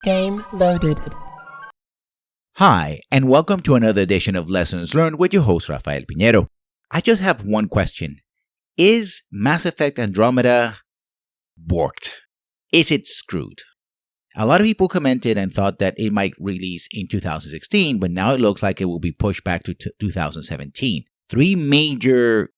Game loaded. Hi, and welcome to another edition of Lessons Learned with your host, Rafael Piñero. I just have one question. Is Mass Effect Andromeda borked? Is it screwed? A lot of people commented and thought that it might release in 2016, but now it looks like it will be pushed back to 2017. Three major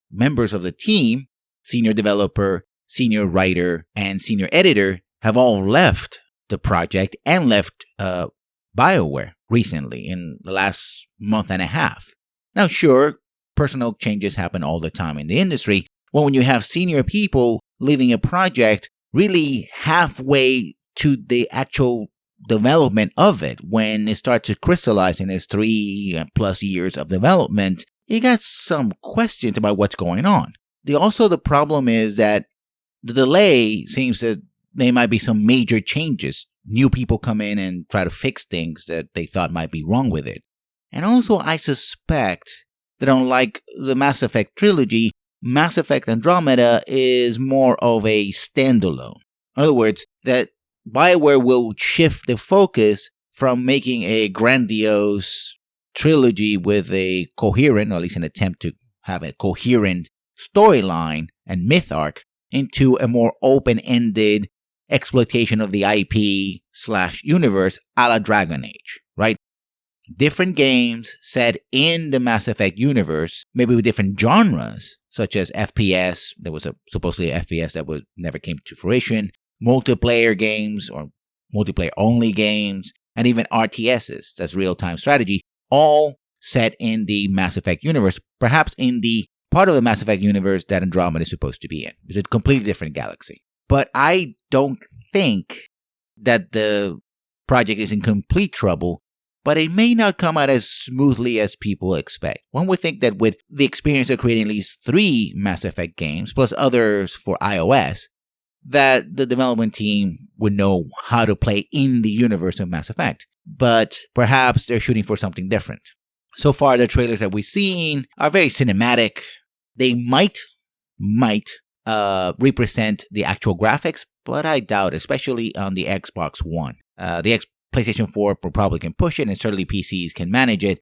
members of the team, senior developer, senior writer, and senior editor, have all left the project and left BioWare recently in the last month and a half. Now, sure, personal changes happen all the time in the industry. Well, when you have senior people leaving a project really halfway to the actual development of it, when it starts to crystallize in its 3+ years of development, you got some questions about what's going on. The problem is that the delay seems that there might be some major changes. New people come in and try to fix things that they thought might be wrong with it. And also, I suspect that unlike the Mass Effect trilogy, Mass Effect Andromeda is more of a standalone. In other words, that BioWare will shift the focus from making a grandiose trilogy with a coherent, or at least an attempt to have a coherent storyline and myth arc, into a more open-ended exploitation of the IP/universe a la Dragon Age, right? Different games set in the Mass Effect universe, maybe with different genres, such as FPS. There was supposedly an FPS that never came to fruition. Multiplayer games or multiplayer-only games, and even RTSs, that's real-time strategy, all set in the Mass Effect universe, perhaps in the part of the Mass Effect universe that Andromeda is supposed to be in. It's a completely different galaxy. But I don't think that the project is in complete trouble, but it may not come out as smoothly as people expect. One would think that with the experience of creating at least 3 Mass Effect games, plus others for iOS, that the development team would know how to play in the universe of Mass Effect. But perhaps they're shooting for something different. So far, the trailers that we've seen are very cinematic. They might represent the actual graphics, but I doubt, especially on the Xbox One. PlayStation 4 probably can push it, and certainly PCs can manage it.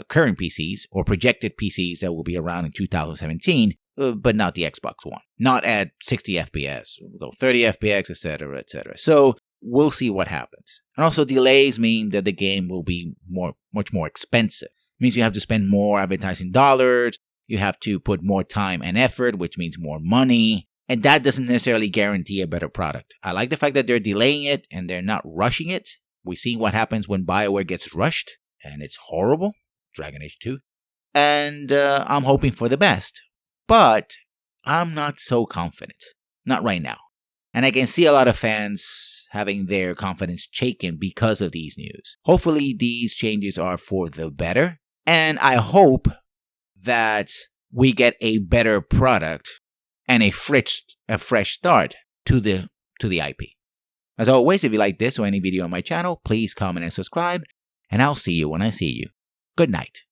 Current PCs or projected PCs that will be around in 2017, but not the Xbox One. Not at 60 FPS, though 30 FPS, etc., etc. So we'll see what happens. And also, delays mean that the game will be much more expensive. It means you have to spend more advertising dollars. You have to put more time and effort, which means more money. And that doesn't necessarily guarantee a better product. I like the fact that they're delaying it and they're not rushing it. We've seen what happens when BioWare gets rushed, and it's horrible. Dragon Age 2. And I'm hoping for the best. But I'm not so confident. Not right now. And I can see a lot of fans having their confidence shaken because of these news. Hopefully these changes are for the better. And I hope that we get a better product and a fresh start to the IP. As always, if you like this or any video on my channel, please comment and subscribe, and I'll see you when I see you. Good night.